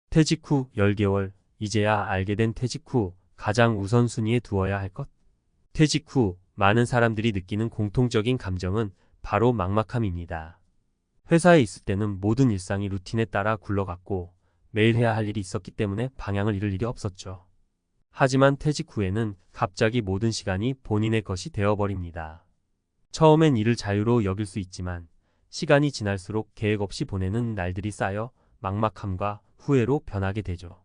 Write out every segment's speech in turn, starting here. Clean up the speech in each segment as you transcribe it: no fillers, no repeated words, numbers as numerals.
퇴직 후 10개월, 이제야 알게 된 퇴직 후 가장 우선순위에 두어야 할 것. 퇴직 후 많은 사람들이 느끼는 공통적인 감정은 바로 막막함입니다. 회사에 있을 때는 모든 일상이 루틴에 따라 굴러갔고 매일 해야 할 일이 있었기 때문에 방향을 잃을 일이 없었죠. 하지만 퇴직 후에는 갑자기 모든 시간이 본인의 것이 되어버립니다. 처음엔 일을 자유로 여길 수 있지만 시간이 지날수록 계획 없이 보내는 날들이 쌓여 막막함과 후회로 변하게 되죠.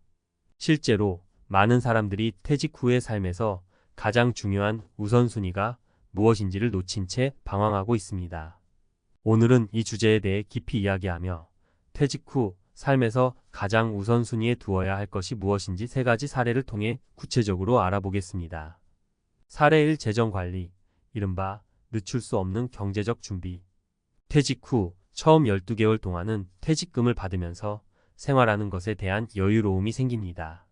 실제로 많은 사람들이 퇴직 후의 삶에서 가장 중요한 우선순위가 무엇인지를 놓친 채 방황하고 있습니다. 오늘은 이 주제에 대해 깊이 이야기하며 퇴직 후 삶에서 가장 우선순위에 두어야 할 것이 무엇인지 3가지 사례를 통해 구체적으로 알아보겠습니다. 사례 1. 재정관리, 이른바 늦출 수 없는 경제적 준비. 퇴직 후 처음 12개월 동안은 퇴직금을 받으면서 생활하는 것에 대한 여유로움이 생깁니다.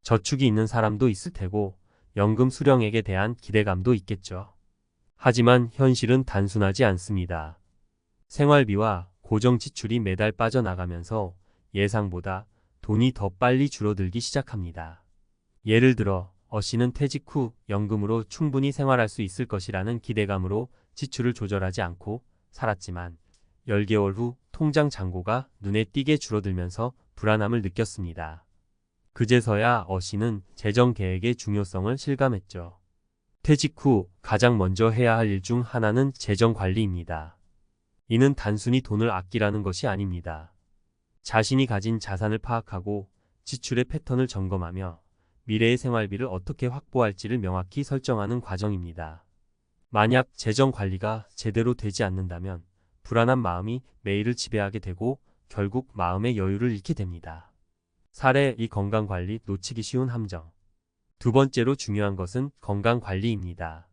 저축이 있는 사람도 있을 테고 연금 수령액에 대한 기대감도 있겠죠. 하지만 현실은 단순하지 않습니다. 생활비와 고정 지출이 매달 빠져나가면서 예상보다 돈이 더 빨리 줄어들기 시작합니다. 예를 들어 씨는 퇴직 후 연금으로 충분히 생활할 수 있을 것이라는 기대감으로 지출을 조절하지 않고 살았지만 10개월 후 통장 잔고가 눈에 띄게 줄어들면서 불안함을 느꼈습니다. 그제서야 씨는 재정 계획의 중요성을 실감했죠. 퇴직 후 가장 먼저 해야 할 일 중 하나는 재정 관리입니다. 이는 단순히 돈을 아끼라는 것이 아닙니다. 자신이 가진 자산을 파악하고 지출의 패턴을 점검하며 미래의 생활비를 어떻게 확보할지를 명확히 설정하는 과정입니다. 만약 재정 관리가 제대로 되지 않는다면 불안한 마음이 매일을 지배하게 되고 결국 마음의 여유를 잃게 됩니다. 사례 2. 건강관리, 놓치기 쉬운 함정. 두 번째로 중요한 것은 건강관리입니다.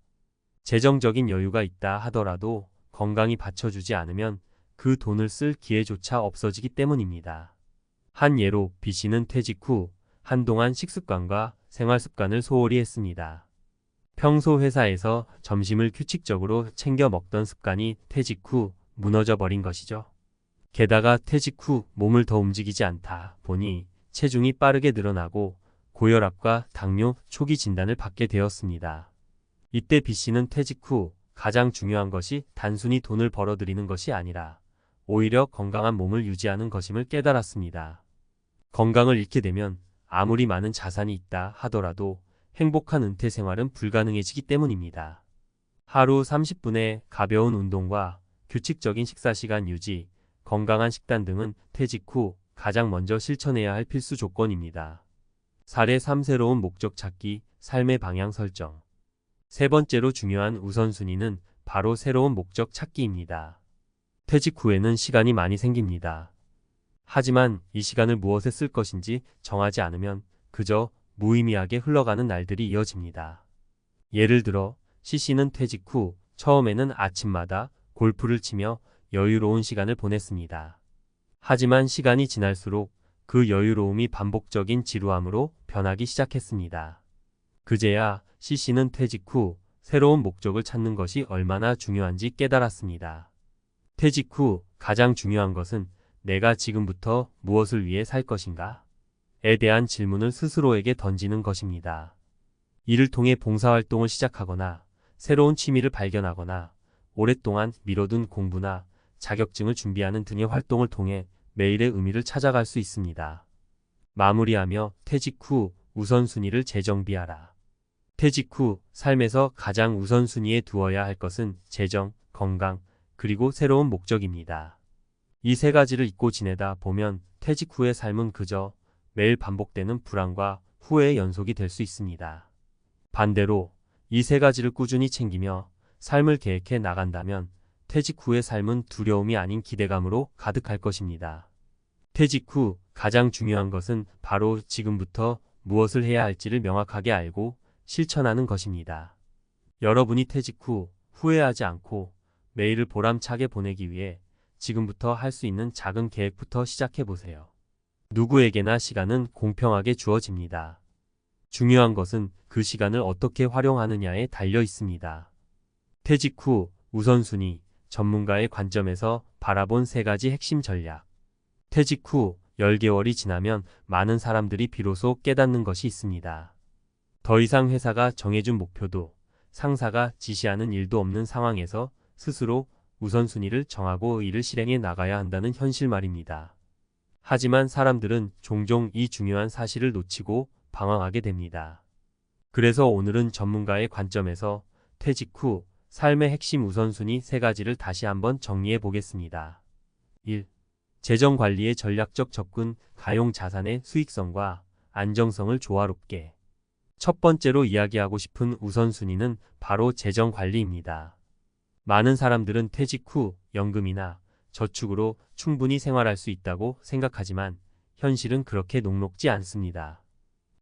재정적인 여유가 있다 하더라도 건강이 받쳐주지 않으면 그 돈을 쓸 기회조차 없어지기 때문입니다. 한 예로 B씨는 퇴직 후 한동안 식습관과 생활습관을 소홀히 했습니다. 평소 회사에서 점심을 규칙적으로 챙겨 먹던 습관이 퇴직 후 무너져 버린 것이죠. 게다가 퇴직 후 몸을 더 움직이지 않다 보니 체중이 빠르게 늘어나고 고혈압과 당뇨 초기 진단을 받게 되었습니다. 이때 B씨는 퇴직 후 가장 중요한 것이 단순히 돈을 벌어들이는 것이 아니라 오히려 건강한 몸을 유지하는 것임을 깨달았습니다. 건강을 잃게 되면 아무리 많은 자산이 있다 하더라도 행복한 은퇴 생활은 불가능해지기 때문입니다. 하루 30분의 가벼운 운동과 규칙적인 식사 시간 유지, 건강한 식단 등은 퇴직 후 가장 먼저 실천해야 할 필수 조건입니다. 사례 3. 새로운 목적 찾기, 삶의 방향 설정. 세 번째로 중요한 우선순위는 바로 새로운 목적 찾기입니다. 퇴직 후에는 시간이 많이 생깁니다. 하지만 이 시간을 무엇에 쓸 것인지 정하지 않으면 그저 무의미하게 흘러가는 날들이 이어집니다. 예를 들어 C씨는 퇴직 후 처음에는 아침마다 골프를 치며 여유로운 시간을 보냈습니다. 하지만 시간이 지날수록 그 여유로움이 반복적인 지루함으로 변하기 시작했습니다. 그제야 C씨는 퇴직 후 새로운 목적을 찾는 것이 얼마나 중요한지 깨달았습니다. 퇴직 후 가장 중요한 것은 내가 지금부터 무엇을 위해 살 것인가? 에 대한 질문을 스스로에게 던지는 것입니다. 이를 통해 봉사활동을 시작하거나 새로운 취미를 발견하거나 오랫동안 미뤄둔 공부나 자격증을 준비하는 등의 활동을 통해 매일의 의미를 찾아갈 수 있습니다. 마무리하며 퇴직 후 우선순위를 재정비하라. 퇴직 후 삶에서 가장 우선순위에 두어야 할 것은 재정, 건강, 그리고 새로운 목적입니다. 이 3가지를 잊고 지내다 보면 퇴직 후의 삶은 그저 매일 반복되는 불안과 후회의 연속이 될 수 있습니다. 반대로 이 3가지를 꾸준히 챙기며 삶을 계획해 나간다면 퇴직 후의 삶은 두려움이 아닌 기대감으로 가득할 것입니다. 퇴직 후 가장 중요한 것은 바로 지금부터 무엇을 해야 할지를 명확하게 알고 실천하는 것입니다. 여러분이 퇴직 후 후회하지 않고 매일을 보람차게 보내기 위해 지금부터 할 수 있는 작은 계획부터 시작해 보세요. 누구에게나 시간은 공평하게 주어집니다. 중요한 것은 그 시간을 어떻게 활용하느냐에 달려 있습니다. 퇴직 후 우선순위, 전문가의 관점에서 바라본 3가지 핵심 전략. 퇴직 후 10개월이 지나면 많은 사람들이 비로소 깨닫는 것이 있습니다. 더 이상 회사가 정해준 목표도 상사가 지시하는 일도 없는 상황에서 스스로 우선순위를 정하고 이를 실행해 나가야 한다는 현실 말입니다. 하지만 사람들은 종종 이 중요한 사실을 놓치고 방황하게 됩니다. 그래서 오늘은 전문가의 관점에서 퇴직 후 삶의 핵심 우선순위 3가지를 다시 한번 정리해 보겠습니다. 1. 재정 관리의 전략적 접근, 가용 자산의 수익성과 안정성을 조화롭게. 첫 번째로 이야기하고 싶은 우선순위는 바로 재정 관리입니다. 많은 사람들은 퇴직 후 연금이나 저축으로 충분히 생활할 수 있다고 생각하지만 현실은 그렇게 녹록지 않습니다.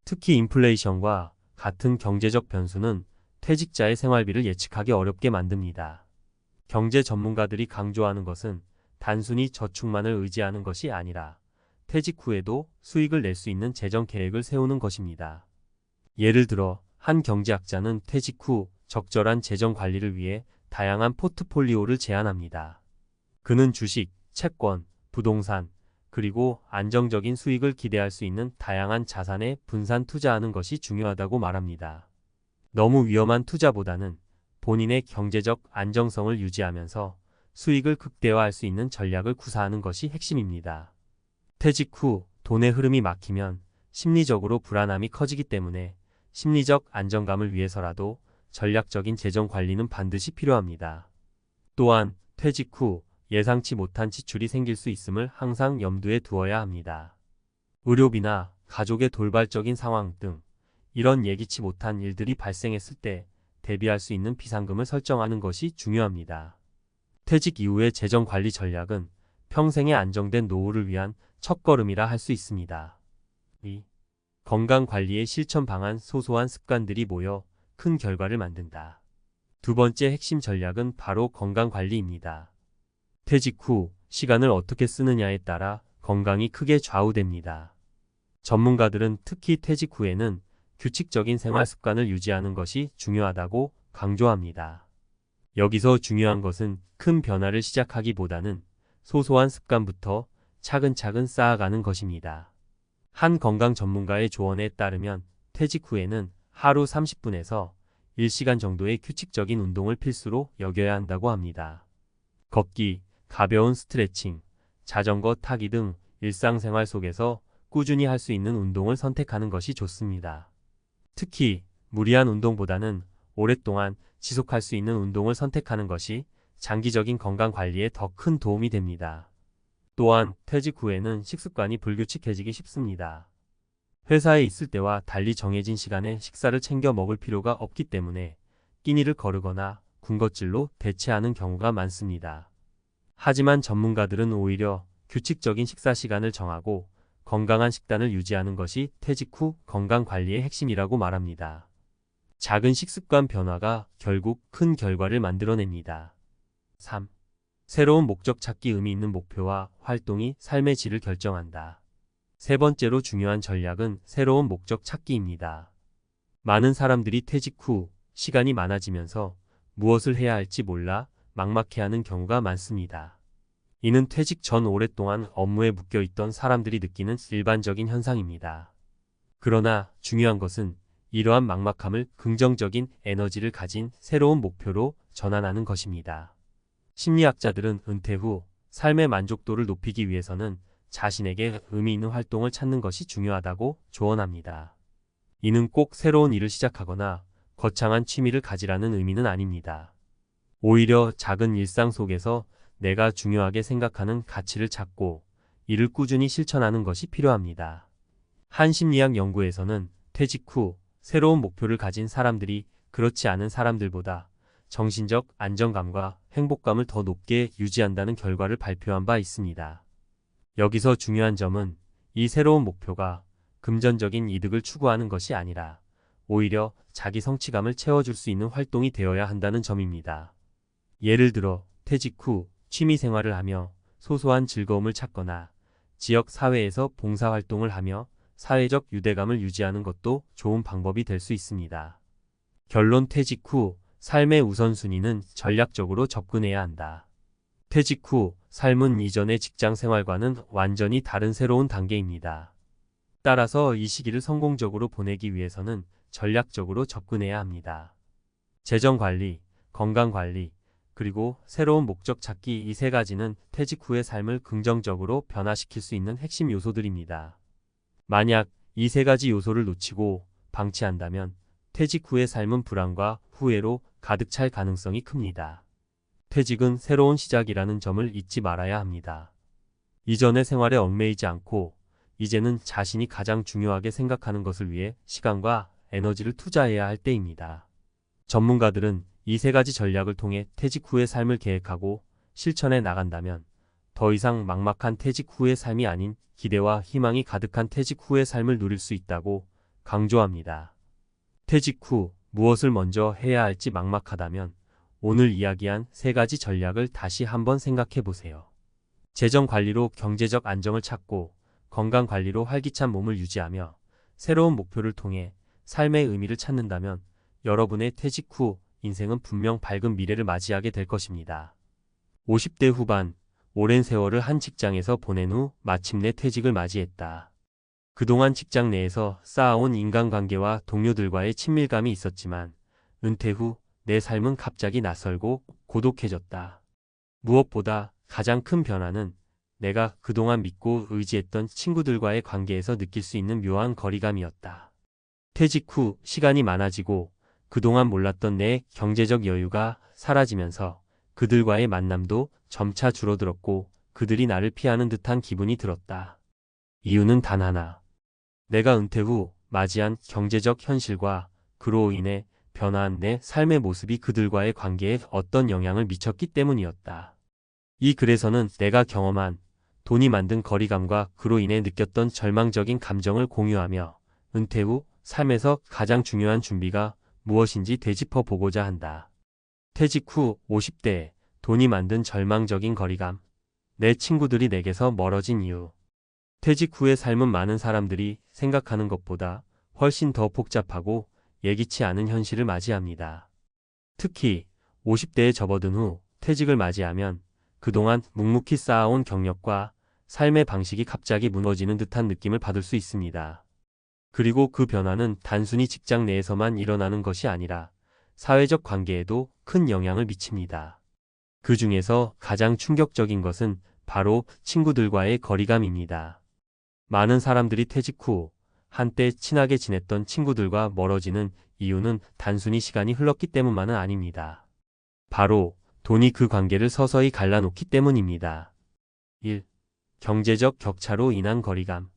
특히 인플레이션과 같은 경제적 변수는 퇴직자의 생활비를 예측하기 어렵게 만듭니다. 경제 전문가들이 강조하는 것은 단순히 저축만을 의지하는 것이 아니라 퇴직 후에도 수익을 낼 수 있는 재정 계획을 세우는 것입니다. 예를 들어 한 경제학자는 퇴직 후 적절한 재정 관리를 위해 다양한 포트폴리오를 제안합니다. 그는 주식, 채권, 부동산, 그리고 안정적인 수익을 기대할 수 있는 다양한 자산에 분산 투자하는 것이 중요하다고 말합니다. 너무 위험한 투자보다는 본인의 경제적 안정성을 유지하면서 수익을 극대화할 수 있는 전략을 구사하는 것이 핵심입니다. 퇴직 후 돈의 흐름이 막히면 심리적으로 불안함이 커지기 때문에 심리적 안정감을 위해서라도 전략적인 재정 관리는 반드시 필요합니다. 또한 퇴직 후 예상치 못한 지출이 생길 수 있음을 항상 염두에 두어야 합니다. 의료비나 가족의 돌발적인 상황 등 이런 예기치 못한 일들이 발생했을 때 대비할 수 있는 비상금을 설정하는 것이 중요합니다. 퇴직 이후의 재정 관리 전략은 평생의 안정된 노후를 위한 첫걸음이라 할 수 있습니다. 2. 건강 관리의 실천 방안. 소소한 습관들이 모여 큰 결과를 만든다. 두 번째 핵심 전략은 바로 건강 관리입니다. 퇴직 후 시간을 어떻게 쓰느냐에 따라 건강이 크게 좌우됩니다. 전문가들은 특히 퇴직 후에는 규칙적인 생활 습관을 유지하는 것이 중요하다고 강조합니다. 여기서 중요한 것은 큰 변화를 시작하기보다는 소소한 습관부터 차근차근 쌓아가는 것입니다. 한 건강 전문가의 조언에 따르면 퇴직 후에는 하루 30분에서 1시간 정도의 규칙적인 운동을 필수로 여겨야 한다고 합니다. 걷기, 가벼운 스트레칭, 자전거 타기 등 일상생활 속에서 꾸준히 할 수 있는 운동을 선택하는 것이 좋습니다. 특히 무리한 운동보다는 오랫동안 지속할 수 있는 운동을 선택하는 것이 장기적인 건강 관리에 더 큰 도움이 됩니다. 또한 퇴직 후에는 식습관이 불규칙해지기 쉽습니다. 회사에 있을 때와 달리 정해진 시간에 식사를 챙겨 먹을 필요가 없기 때문에 끼니를 거르거나 군것질로 대체하는 경우가 많습니다. 하지만 전문가들은 오히려 규칙적인 식사 시간을 정하고 건강한 식단을 유지하는 것이 퇴직 후 건강 관리의 핵심이라고 말합니다. 작은 식습관 변화가 결국 큰 결과를 만들어냅니다. 3. 새로운 목적 찾기. 의미 있는 목표와 활동이 삶의 질을 결정한다. 세 번째로 중요한 전략은 새로운 목적 찾기입니다. 많은 사람들이 퇴직 후 시간이 많아지면서 무엇을 해야 할지 몰라 막막해하는 경우가 많습니다. 이는 퇴직 전 오랫동안 업무에 묶여있던 사람들이 느끼는 일반적인 현상입니다. 그러나 중요한 것은 이러한 막막함을 긍정적인 에너지를 가진 새로운 목표로 전환하는 것입니다. 심리학자들은 은퇴 후 삶의 만족도를 높이기 위해서는 자신에게 의미 있는 활동을 찾는 것이 중요하다고 조언합니다. 이는 꼭 새로운 일을 시작하거나 거창한 취미를 가지라는 의미는 아닙니다. 오히려 작은 일상 속에서 내가 중요하게 생각하는 가치를 찾고 이를 꾸준히 실천하는 것이 필요합니다. 한 심리학 연구에서는 퇴직 후 새로운 목표를 가진 사람들이 그렇지 않은 사람들보다 정신적 안정감과 행복감을 더 높게 유지한다는 결과를 발표한 바 있습니다. 여기서 중요한 점은 이 새로운 목표가 금전적인 이득을 추구하는 것이 아니라 오히려 자기 성취감을 채워줄 수 있는 활동이 되어야 한다는 점입니다. 예를 들어 퇴직 후 취미 생활을 하며 소소한 즐거움을 찾거나 지역 사회에서 봉사활동을 하며 사회적 유대감을 유지하는 것도 좋은 방법이 될 수 있습니다. 결론. 퇴직 후 삶의 우선순위는 전략적으로 접근해야 한다. 퇴직 후 삶은 이전의 직장 생활과는 완전히 다른 새로운 단계입니다. 따라서 이 시기를 성공적으로 보내기 위해서는 전략적으로 접근해야 합니다. 재정 관리, 건강 관리, 그리고 새로운 목적 찾기 이 세 가지는 퇴직 후의 삶을 긍정적으로 변화시킬 수 있는 핵심 요소들입니다. 만약 이 세 가지 요소를 놓치고 방치한다면 퇴직 후의 삶은 불안과 후회로 가득 찰 가능성이 큽니다. 퇴직은 새로운 시작이라는 점을 잊지 말아야 합니다. 이전의 생활에 얽매이지 않고 이제는 자신이 가장 중요하게 생각하는 것을 위해 시간과 에너지를 투자해야 할 때입니다. 전문가들은 이 세 가지 전략을 통해 퇴직 후의 삶을 계획하고 실천해 나간다면 더 이상 막막한 퇴직 후의 삶이 아닌 기대와 희망이 가득한 퇴직 후의 삶을 누릴 수 있다고 강조합니다. 퇴직 후 무엇을 먼저 해야 할지 막막하다면 오늘 이야기한 세 가지 전략을 다시 한번 생각해 보세요. 재정 관리로 경제적 안정을 찾고 건강 관리로 활기찬 몸을 유지하며 새로운 목표를 통해 삶의 의미를 찾는다면 여러분의 퇴직 후 인생은 분명 밝은 미래를 맞이하게 될 것입니다. 50대 후반, 오랜 세월을 한 직장에서 보낸 후 마침내 퇴직을 맞이했다. 그동안 직장 내에서 쌓아온 인간관계와 동료들과의 친밀감이 있었지만 은퇴 후 내 삶은 갑자기 낯설고 고독해졌다. 무엇보다 가장 큰 변화는 내가 그동안 믿고 의지했던 친구들과의 관계에서 느낄 수 있는 묘한 거리감이었다. 퇴직 후 시간이 많아지고 그동안 몰랐던 내 경제적 여유가 사라지면서 그들과의 만남도 점차 줄어들었고 그들이 나를 피하는 듯한 기분이 들었다. 이유는 단 하나. 내가 은퇴 후 맞이한 경제적 현실과 그로 인해 변화한 내 삶의 모습이 그들과의 관계에 어떤 영향을 미쳤기 때문이었다. 이 글에서는 내가 경험한 돈이 만든 거리감과 그로 인해 느꼈던 절망적인 감정을 공유하며 은퇴 후 삶에서 가장 중요한 준비가 무엇인지 되짚어 보고자 한다. 퇴직 후 50대에 돈이 만든 절망적인 거리감. 내 친구들이 내게서 멀어진 이유. 퇴직 후의 삶은 많은 사람들이 생각하는 것보다 훨씬 더 복잡하고 예기치 않은 현실을 맞이합니다. 특히 50대에 접어든 후 퇴직을 맞이하면 그동안 묵묵히 쌓아온 경력과 삶의 방식이 갑자기 무너지는 듯한 느낌을 받을 수 있습니다. 그리고 그 변화는 단순히 직장 내에서만 일어나는 것이 아니라 사회적 관계에도 큰 영향을 미칩니다. 그 중에서 가장 충격적인 것은 바로 친구들과의 거리감입니다. 많은 사람들이 퇴직 후 한때 친하게 지냈던 친구들과 멀어지는 이유는 단순히 시간이 흘렀기 때문만은 아닙니다. 바로 돈이 그 관계를 서서히 갈라놓기 때문입니다. 1. 경제적 격차로 인한 거리감.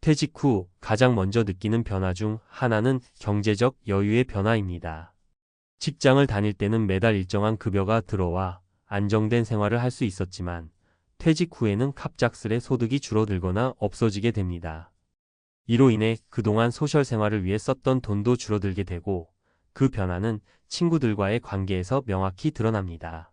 퇴직 후 가장 먼저 느끼는 변화 중 하나는 경제적 여유의 변화입니다. 직장을 다닐 때는 매달 일정한 급여가 들어와 안정된 생활을 할 수 있었지만 퇴직 후에는 갑작스레 소득이 줄어들거나 없어지게 됩니다. 이로 인해 그동안 소셜 생활을 위해 썼던 돈도 줄어들게 되고 그 변화는 친구들과의 관계에서 명확히 드러납니다.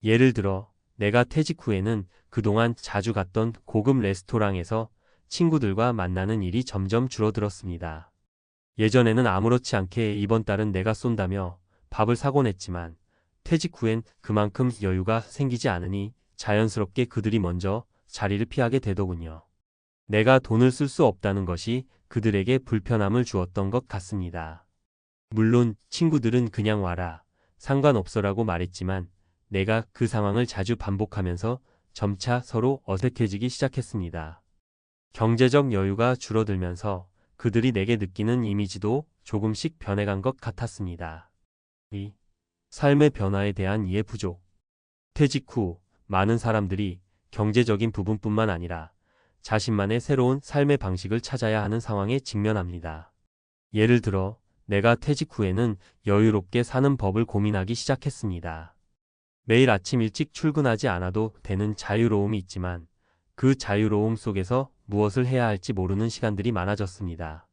예를 들어 내가 퇴직 후에는 그동안 자주 갔던 고급 레스토랑에서 친구들과 만나는 일이 점점 줄어들었습니다. 예전에는 아무렇지 않게 이번 달은 내가 쏜다며 밥을 사곤 했지만 퇴직 후엔 그만큼 여유가 생기지 않으니 자연스럽게 그들이 먼저 자리를 피하게 되더군요. 내가 돈을 쓸 수 없다는 것이 그들에게 불편함을 주었던 것 같습니다. 물론 친구들은 그냥 와라, 상관없어라고 말했지만 내가 그 상황을 자주 반복하면서 점차 서로 어색해지기 시작했습니다. 경제적 여유가 줄어들면서 그들이 내게 느끼는 이미지도 조금씩 변해간 것 같았습니다. 2. 삶의 변화에 대한 이해 부족. 퇴직 후 많은 사람들이 경제적인 부분뿐만 아니라 자신만의 새로운 삶의 방식을 찾아야 하는 상황에 직면합니다. 예를 들어 내가 퇴직 후에는 여유롭게 사는 법을 고민하기 시작했습니다. 매일 아침 일찍 출근하지 않아도 되는 자유로움이 있지만 그 자유로움 속에서 무엇을 해야 할지 모르는 시간들이 많아졌습니다.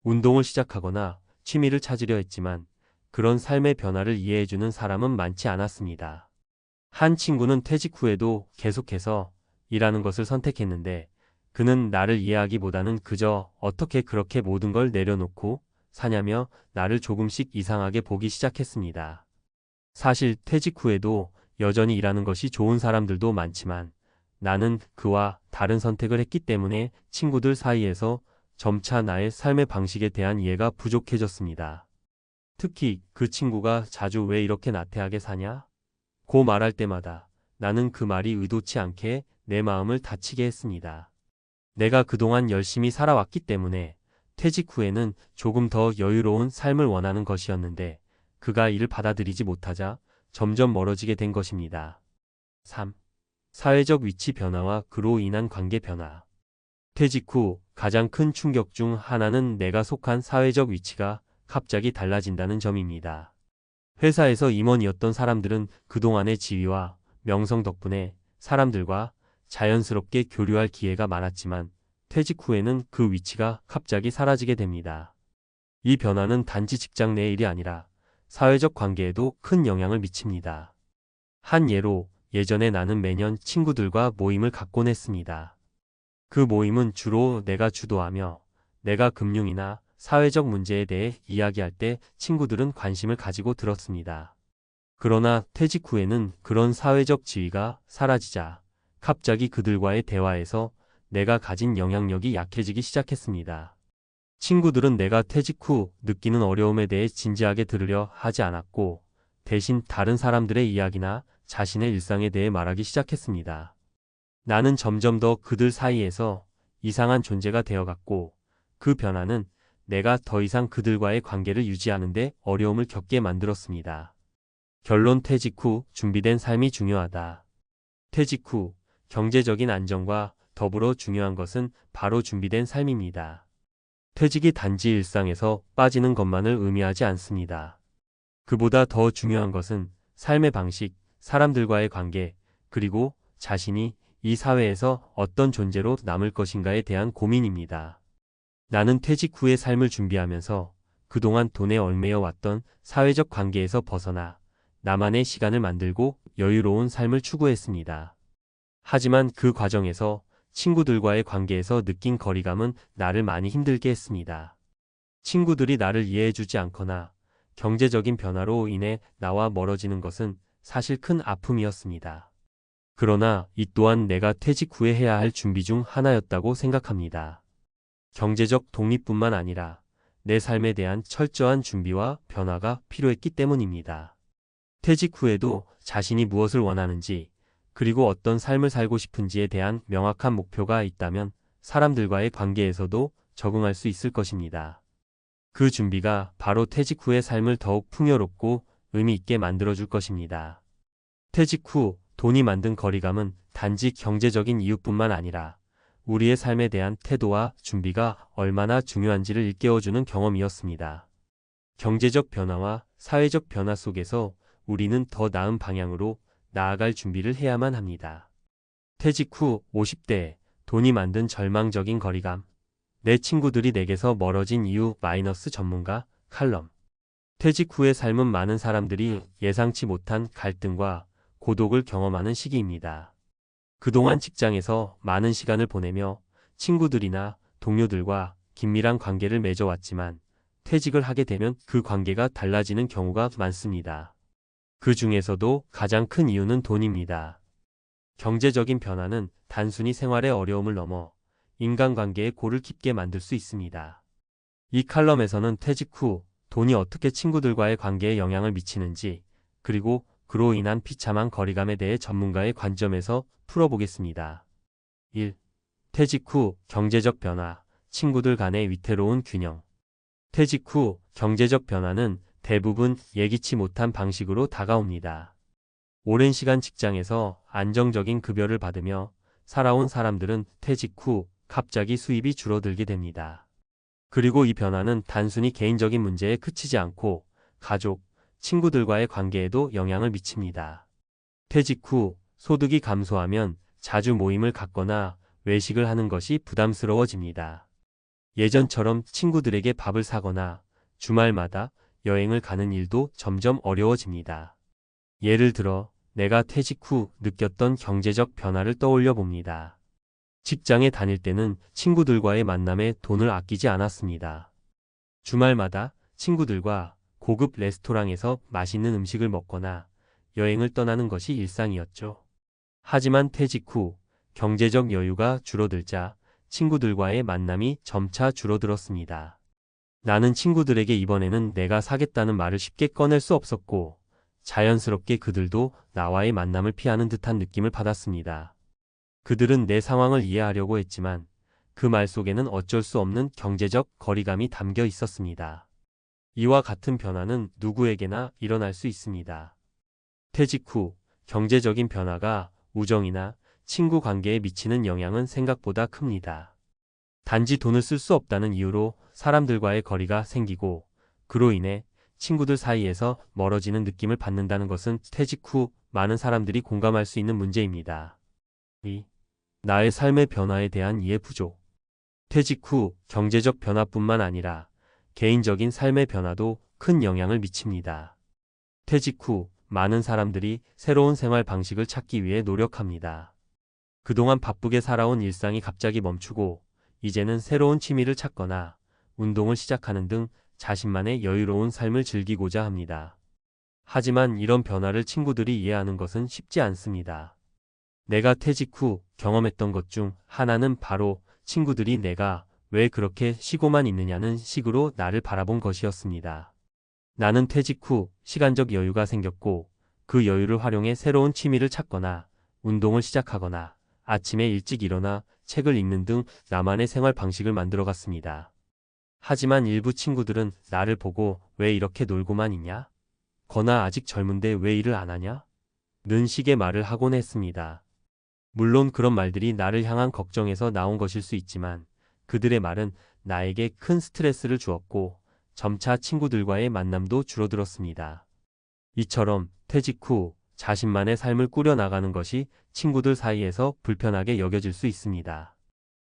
운동을 시작하거나 취미를 찾으려 했지만 그런 삶의 변화를 이해해주는 사람은 많지 않았습니다. 한 친구는 퇴직 후에도 계속해서 일하는 것을 선택했는데 그는 나를 이해하기보다는 그저 어떻게 그렇게 모든 걸 내려놓고 사냐며 나를 조금씩 이상하게 보기 시작했습니다. 사실 퇴직 후에도 여전히 일하는 것이 좋은 사람들도 많지만 나는 그와 다른 선택을 했기 때문에 친구들 사이에서 점차 나의 삶의 방식에 대한 이해가 부족해졌습니다. 특히 그 친구가 자주 왜 이렇게 나태하게 사냐? 고 말할 때마다 나는 그 말이 의도치 않게 내 마음을 다치게 했습니다. 내가 그동안 열심히 살아왔기 때문에 퇴직 후에는 조금 더 여유로운 삶을 원하는 것이었는데 그가 이를 받아들이지 못하자 점점 멀어지게 된 것입니다. 3. 사회적 위치 변화와 그로 인한 관계 변화. 퇴직 후 가장 큰 충격 중 하나는 내가 속한 사회적 위치가 갑자기 달라진다는 점입니다. 회사에서 임원이었던 사람들은 그동안의 지위와 명성 덕분에 사람들과 자연스럽게 교류할 기회가 많았지만 퇴직 후에는 그 위치가 갑자기 사라지게 됩니다. 이 변화는 단지 직장 내 일이 아니라 사회적 관계에도 큰 영향을 미칩니다. 한 예로 예전에 나는 매년 친구들과 모임을 갖곤 했습니다. 그 모임은 주로 내가 주도하며 내가 금융이나 사회적 문제에 대해 이야기할 때 친구들은 관심을 가지고 들었습니다. 그러나 퇴직 후에는 그런 사회적 지위가 사라지자 갑자기 그들과의 대화에서 내가 가진 영향력이 약해지기 시작했습니다. 친구들은 내가 퇴직 후 느끼는 어려움에 대해 진지하게 들으려 하지 않았고 대신 다른 사람들의 이야기나 자신의 일상에 대해 말하기 시작했습니다. 나는 점점 더 그들 사이에서 이상한 존재가 되어갔고 그 변화는 내가 더 이상 그들과의 관계를 유지하는 데 어려움을 겪게 만들었습니다. 결론 퇴직 후 준비된 삶이 중요하다. 퇴직 후 경제적인 안정과 더불어 중요한 것은 바로 준비된 삶입니다. 퇴직이 단지 일상에서 빠지는 것만을 의미하지 않습니다. 그보다 더 중요한 것은 삶의 방식, 사람들과의 관계, 그리고 자신이 이 사회에서 어떤 존재로 남을 것인가에 대한 고민입니다. 나는 퇴직 후의 삶을 준비하면서 그동안 돈에 얽매여 왔던 사회적 관계에서 벗어나 나만의 시간을 만들고 여유로운 삶을 추구했습니다. 하지만 그 과정에서 친구들과의 관계에서 느낀 거리감은 나를 많이 힘들게 했습니다. 친구들이 나를 이해해주지 않거나 경제적인 변화로 인해 나와 멀어지는 것은 사실 큰 아픔이었습니다. 그러나 이 또한 내가 퇴직 후에 해야 할 준비 중 하나였다고 생각합니다. 경제적 독립뿐만 아니라 내 삶에 대한 철저한 준비와 변화가 필요했기 때문입니다. 퇴직 후에도 자신이 무엇을 원하는지 그리고 어떤 삶을 살고 싶은지에 대한 명확한 목표가 있다면 사람들과의 관계에서도 적응할 수 있을 것입니다. 그 준비가 바로 퇴직 후의 삶을 더욱 풍요롭고 의미 있게 만들어줄 것입니다. 퇴직 후 돈이 만든 거리감은 단지 경제적인 이유뿐만 아니라 우리의 삶에 대한 태도와 준비가 얼마나 중요한지를 일깨워주는 경험이었습니다. 경제적 변화와 사회적 변화 속에서 우리는 더 나은 방향으로 나아갈 준비를 해야만 합니다. 퇴직 후 50대에 돈이 만든 절망적인 거리감. 내 친구들이 내게서 멀어진 이유 마이너스 전문가 칼럼. 퇴직 후의 삶은 많은 사람들이 예상치 못한 갈등과 고독을 경험하는 시기입니다. 그동안 직장에서 많은 시간을 보내며 친구들이나 동료들과 긴밀한 관계를 맺어왔지만 퇴직을 하게 되면 그 관계가 달라지는 경우가 많습니다. 그 중에서도 가장 큰 이유는 돈입니다. 경제적인 변화는 단순히 생활의 어려움을 넘어 인간관계의 골을 깊게 만들 수 있습니다. 이 칼럼에서는 퇴직 후 돈이 어떻게 친구들과의 관계에 영향을 미치는지 그리고 그로 인한 비참한 거리감에 대해 전문가의 관점에서 풀어보겠습니다. 1. 퇴직 후 경제적 변화, 친구들 간의 위태로운 균형. 퇴직 후 경제적 변화는 대부분 예기치 못한 방식으로 다가옵니다. 오랜 시간 직장에서 안정적인 급여를 받으며 살아온 사람들은 퇴직 후 갑자기 수입이 줄어들게 됩니다. 그리고 이 변화는 단순히 개인적인 문제에 그치지 않고 가족, 친구들과의 관계에도 영향을 미칩니다. 퇴직 후 소득이 감소하면 자주 모임을 갖거나 외식을 하는 것이 부담스러워집니다. 예전처럼 친구들에게 밥을 사거나 주말마다 여행을 가는 일도 점점 어려워집니다. 예를 들어 내가 퇴직 후 느꼈던 경제적 변화를 떠올려 봅니다. 직장에 다닐 때는 친구들과의 만남에 돈을 아끼지 않았습니다. 주말마다 친구들과 고급 레스토랑에서 맛있는 음식을 먹거나 여행을 떠나는 것이 일상이었죠. 하지만 퇴직 후 경제적 여유가 줄어들자 친구들과의 만남이 점차 줄어들었습니다. 나는 친구들에게 이번에는 내가 사겠다는 말을 쉽게 꺼낼 수 없었고, 자연스럽게 그들도 나와의 만남을 피하는 듯한 느낌을 받았습니다. 그들은 내 상황을 이해하려고 했지만 그 말 속에는 어쩔 수 없는 경제적 거리감이 담겨 있었습니다. 이와 같은 변화는 누구에게나 일어날 수 있습니다. 퇴직 후 경제적인 변화가 우정이나 친구 관계에 미치는 영향은 생각보다 큽니다. 단지 돈을 쓸 수 없다는 이유로 사람들과의 거리가 생기고, 그로 인해 친구들 사이에서 멀어지는 느낌을 받는다는 것은 퇴직 후 많은 사람들이 공감할 수 있는 문제입니다. 2. 나의 삶의 변화에 대한 이해 부족. 퇴직 후 경제적 변화뿐만 아니라 개인적인 삶의 변화도 큰 영향을 미칩니다. 퇴직 후 많은 사람들이 새로운 생활 방식을 찾기 위해 노력합니다. 그동안 바쁘게 살아온 일상이 갑자기 멈추고 이제는 새로운 취미를 찾거나 운동을 시작하는 등 자신만의 여유로운 삶을 즐기고자 합니다. 하지만 이런 변화를 친구들이 이해하는 것은 쉽지 않습니다. 내가 퇴직 후 경험했던 것 중 하나는 바로 친구들이 내가 왜 그렇게 쉬고만 있느냐는 식으로 나를 바라본 것이었습니다. 나는 퇴직 후 시간적 여유가 생겼고, 그 여유를 활용해 새로운 취미를 찾거나 운동을 시작하거나 아침에 일찍 일어나 책을 읽는 등 나만의 생활 방식을 만들어갔습니다. 하지만 일부 친구들은 나를 보고 왜 이렇게 놀고만 있냐? 거나 아직 젊은데 왜 일을 안 하냐? 는 식의 말을 하곤 했습니다. 물론 그런 말들이 나를 향한 걱정에서 나온 것일 수 있지만, 그들의 말은 나에게 큰 스트레스를 주었고 점차 친구들과의 만남도 줄어들었습니다. 이처럼 퇴직 후 자신만의 삶을 꾸려나가는 것이 친구들 사이에서 불편하게 여겨질 수 있습니다.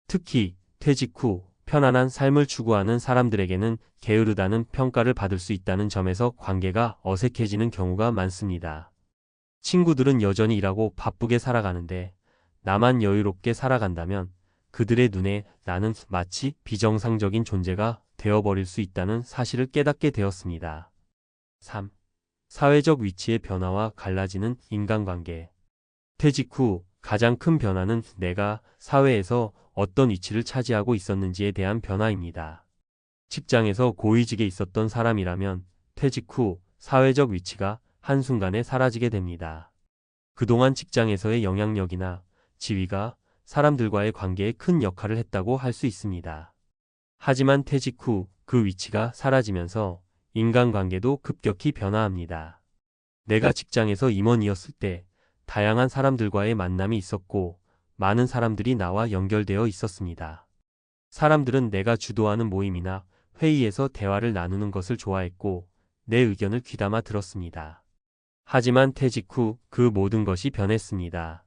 특히 퇴직 후 편안한 삶을 추구하는 사람들에게는 게으르다는 평가를 받을 수 있다는 점에서 관계가 어색해지는 경우가 많습니다. 친구들은 여전히 일하고 바쁘게 살아가는데 나만 여유롭게 살아간다면 그들의 눈에 나는 마치 비정상적인 존재가 되어버릴 수 있다는 사실을 깨닫게 되었습니다. 3. 사회적 위치의 변화와 갈라지는 인간관계. 퇴직 후 가장 큰 변화는 내가 사회에서 어떤 위치를 차지하고 있었는지에 대한 변화입니다. 직장에서 고위직에 있었던 사람이라면 퇴직 후 사회적 위치가 한순간에 사라지게 됩니다. 그동안 직장에서의 영향력이나 지위가 사람들과의 관계에 큰 역할을 했다고 할 수 있습니다. 하지만 퇴직 후 그 위치가 사라지면서 인간관계도 급격히 변화합니다. 내가 직장에서 임원이었을 때 다양한 사람들과의 만남이 있었고 많은 사람들이 나와 연결되어 있었습니다. 사람들은 내가 주도하는 모임이나 회의에서 대화를 나누는 것을 좋아했고 내 의견을 귀담아 들었습니다. 하지만 퇴직 후 그 모든 것이 변했습니다.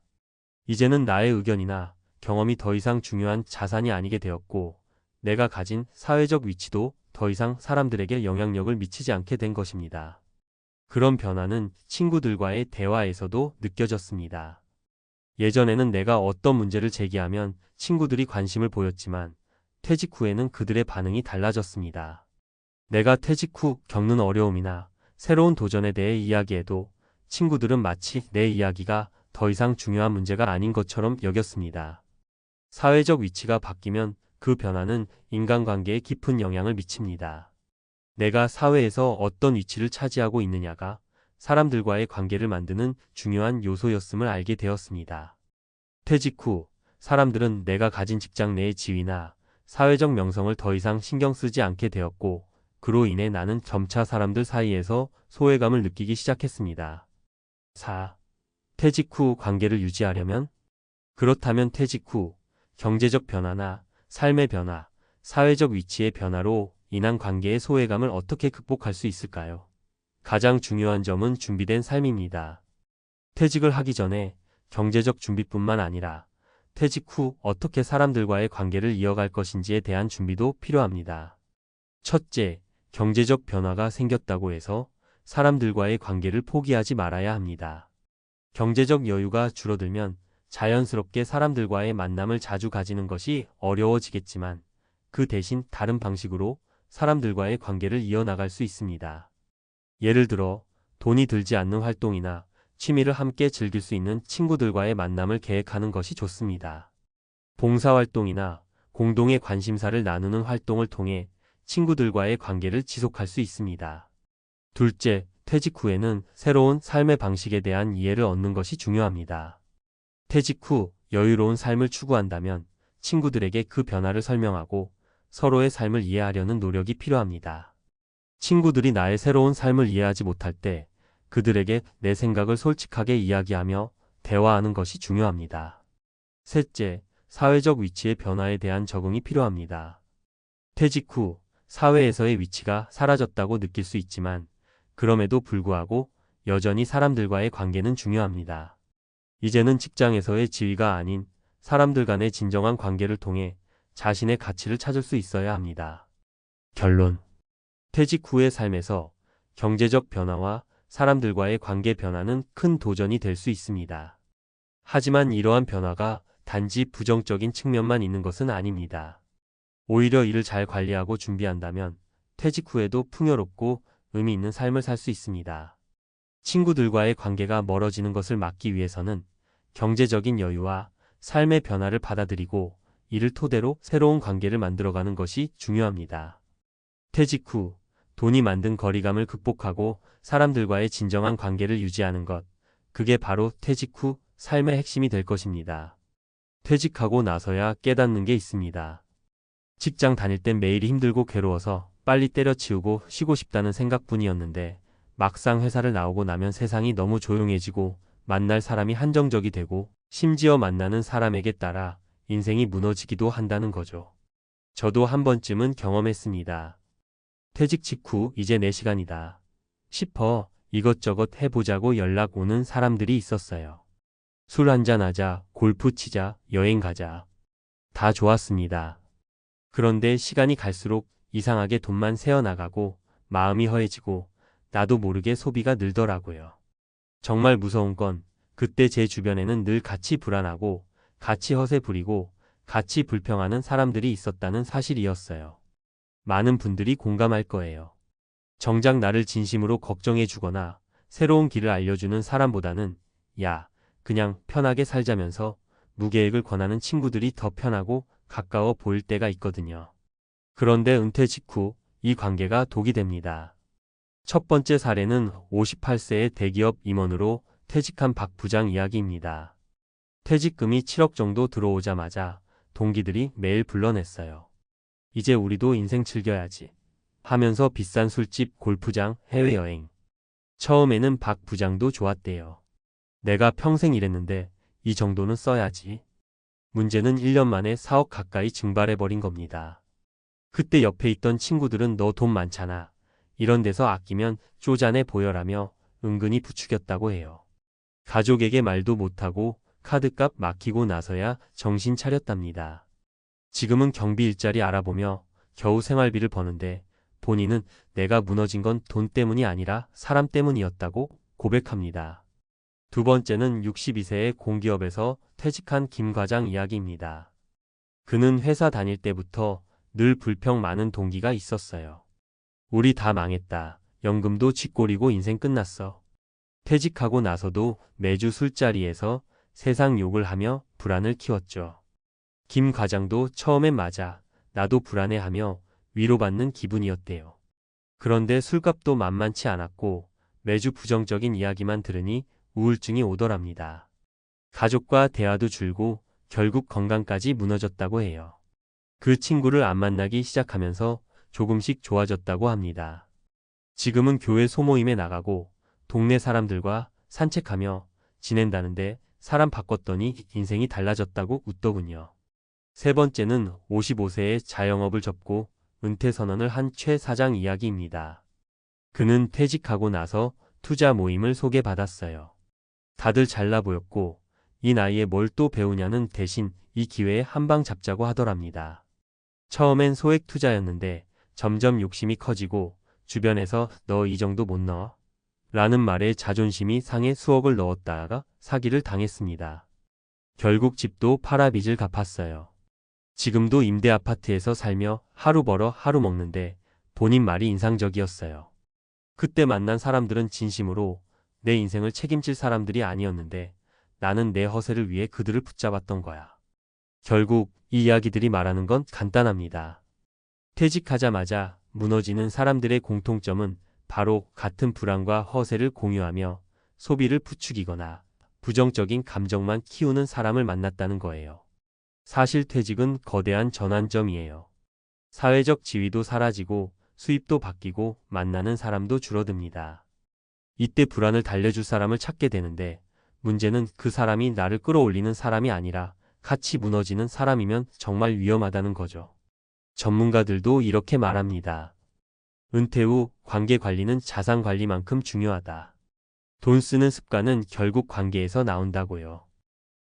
이제는 나의 의견이나 경험이 더 이상 중요한 자산이 아니게 되었고, 내가 가진 사회적 위치도 더 이상 사람들에게 영향력을 미치지 않게 된 것입니다. 그런 변화는 친구들과의 대화에서도 느껴졌습니다. 예전에는 내가 어떤 문제를 제기하면 친구들이 관심을 보였지만 퇴직 후에는 그들의 반응이 달라졌습니다. 내가 퇴직 후 겪는 어려움이나 새로운 도전에 대해 이야기해도 친구들은 마치 내 이야기가 더 이상 중요한 문제가 아닌 것처럼 여겼습니다. 사회적 위치가 바뀌면 그 변화는 인간관계에 깊은 영향을 미칩니다. 내가 사회에서 어떤 위치를 차지하고 있느냐가 사람들과의 관계를 만드는 중요한 요소였음을 알게 되었습니다. 퇴직 후 사람들은 내가 가진 직장 내의 지위나 사회적 명성을 더 이상 신경 쓰지 않게 되었고, 그로 인해 나는 점차 사람들 사이에서 소외감을 느끼기 시작했습니다. 4. 퇴직 후 관계를 유지하려면? 그렇다면 퇴직 후 경제적 변화나 삶의 변화, 사회적 위치의 변화로 인한 관계의 소외감을 어떻게 극복할 수 있을까요? 가장 중요한 점은 준비된 삶입니다. 퇴직을 하기 전에 경제적 준비뿐만 아니라 퇴직 후 어떻게 사람들과의 관계를 이어갈 것인지에 대한 준비도 필요합니다. 첫째, 경제적 변화가 생겼다고 해서 사람들과의 관계를 포기하지 말아야 합니다. 경제적 여유가 줄어들면 자연스럽게 사람들과의 만남을 자주 가지는 것이 어려워지겠지만 그 대신 다른 방식으로 사람들과의 관계를 이어나갈 수 있습니다. 예를 들어 돈이 들지 않는 활동이나 취미를 함께 즐길 수 있는 친구들과의 만남을 계획하는 것이 좋습니다. 봉사활동이나 공동의 관심사를 나누는 활동을 통해 친구들과의 관계를 지속할 수 있습니다. 둘째, 퇴직 후에는 새로운 삶의 방식에 대한 이해를 얻는 것이 중요합니다. 퇴직 후 여유로운 삶을 추구한다면 친구들에게 그 변화를 설명하고 서로의 삶을 이해하려는 노력이 필요합니다. 친구들이 나의 새로운 삶을 이해하지 못할 때 그들에게 내 생각을 솔직하게 이야기하며 대화하는 것이 중요합니다. 셋째, 사회적 위치의 변화에 대한 적응이 필요합니다. 퇴직 후 사회에서의 위치가 사라졌다고 느낄 수 있지만 그럼에도 불구하고 여전히 사람들과의 관계는 중요합니다. 이제는 직장에서의 지위가 아닌 사람들 간의 진정한 관계를 통해 자신의 가치를 찾을 수 있어야 합니다. 결론. 퇴직 후의 삶에서 경제적 변화와 사람들과의 관계 변화는 큰 도전이 될 수 있습니다. 하지만 이러한 변화가 단지 부정적인 측면만 있는 것은 아닙니다. 오히려 이를 잘 관리하고 준비한다면 퇴직 후에도 풍요롭고 의미 있는 삶을 살 수 있습니다. 친구들과의 관계가 멀어지는 것을 막기 위해서는 경제적인 여유와 삶의 변화를 받아들이고 이를 토대로 새로운 관계를 만들어가는 것이 중요합니다. 퇴직 후 돈이 만든 거리감을 극복하고 사람들과의 진정한 관계를 유지하는 것, 그게 바로 퇴직 후 삶의 핵심이 될 것입니다. 퇴직하고 나서야 깨닫는 게 있습니다. 직장 다닐 땐 매일이 힘들고 괴로워서 빨리 때려치우고 쉬고 싶다는 생각뿐이었는데 막상 회사를 나오고 나면 세상이 너무 조용해지고 만날 사람이 한정적이 되고 심지어 만나는 사람에게 따라 인생이 무너지기도 한다는 거죠. 저도 한 번쯤은 경험했습니다. 퇴직 직후 이제 내 시간이다 싶어 이것저것 해보자고 연락 오는 사람들이 있었어요. 술 한잔하자, 골프 치자, 여행 가자. 다 좋았습니다. 그런데 시간이 갈수록 이상하게 돈만 새어나가고 마음이 허해지고 나도 모르게 소비가 늘더라고요. 정말 무서운 건 그때 제 주변에는 늘 같이 불안하고 같이 허세 부리고 같이 불평하는 사람들이 있었다는 사실이었어요. 많은 분들이 공감할 거예요. 정작 나를 진심으로 걱정해 주거나 새로운 길을 알려주는 사람보다는 야, 그냥 편하게 살자면서 무계획을 권하는 친구들이 더 편하고 가까워 보일 때가 있거든요. 그런데 은퇴 직후 이 관계가 독이 됩니다. 첫 번째 사례는 58세의 대기업 임원으로 퇴직한 박 부장 이야기입니다. 퇴직금이 7억 정도 들어오자마자 동기들이 매일 불러냈어요. 이제 우리도 인생 즐겨야지 하면서 비싼 술집, 골프장, 해외여행. 처음에는 박 부장도 좋았대요. 내가 평생 일했는데 이 정도는 써야지. 문제는 1년 만에 4억 가까이 증발해버린 겁니다. 그때 옆에 있던 친구들은 너 돈 많잖아. 이런 데서 아끼면 쪼잔해 보여라며 은근히 부추겼다고 해요. 가족에게 말도 못하고 카드값 막히고 나서야 정신 차렸답니다. 지금은 경비 일자리 알아보며 겨우 생활비를 버는데 본인은 내가 무너진 건 돈 때문이 아니라 사람 때문이었다고 고백합니다. 두 번째는 62세의 공기업에서 퇴직한 김 과장 이야기입니다. 그는 회사 다닐 때부터 늘 불평 많은 동기가 있었어요. 우리 다 망했다. 연금도 쥐꼬리고 인생 끝났어. 퇴직하고 나서도 매주 술자리에서 세상 욕을 하며 불안을 키웠죠. 김 과장도 처음엔 맞아. 나도 불안해하며 위로받는 기분이었대요. 그런데 술값도 만만치 않았고 매주 부정적인 이야기만 들으니 우울증이 오더랍니다. 가족과 대화도 줄고 결국 건강까지 무너졌다고 해요. 그 친구를 안 만나기 시작하면서 조금씩 좋아졌다고 합니다. 지금은 교회 소모임에 나가고 동네 사람들과 산책하며 지낸다는데 사람 바꿨더니 인생이 달라졌다고 웃더군요. 세 번째는 55세에 자영업을 접고 은퇴 선언을 한 최 사장 이야기입니다. 그는 퇴직하고 나서 투자 모임을 소개받았어요. 다들 잘나 보였고 이 나이에 뭘 또 배우냐는 대신 이 기회에 한 방 잡자고 하더랍니다. 처음엔 소액 투자였는데 점점 욕심이 커지고 주변에서 너 이 정도 못 넣어? 라는 말에 자존심이 상해 수억을 넣었다가 사기를 당했습니다. 결국 집도 팔아 빚을 갚았어요. 지금도 임대 아파트에서 살며 하루 벌어 하루 먹는데 본인 말이 인상적이었어요. 그때 만난 사람들은 진심으로 내 인생을 책임질 사람들이 아니었는데 나는 내 허세를 위해 그들을 붙잡았던 거야. 결국 이 이야기들이 말하는 건 간단합니다. 퇴직하자마자 무너지는 사람들의 공통점은 바로 같은 불안과 허세를 공유하며 소비를 부추기거나 부정적인 감정만 키우는 사람을 만났다는 거예요. 사실 퇴직은 거대한 전환점이에요. 사회적 지위도 사라지고 수입도 바뀌고 만나는 사람도 줄어듭니다. 이때 불안을 달래줄 사람을 찾게 되는데 문제는 그 사람이 나를 끌어올리는 사람이 아니라 같이 무너지는 사람이면 정말 위험하다는 거죠. 전문가들도 이렇게 말합니다. 은퇴 후 관계 관리는 자산 관리만큼 중요하다. 돈 쓰는 습관은 결국 관계에서 나온다고요.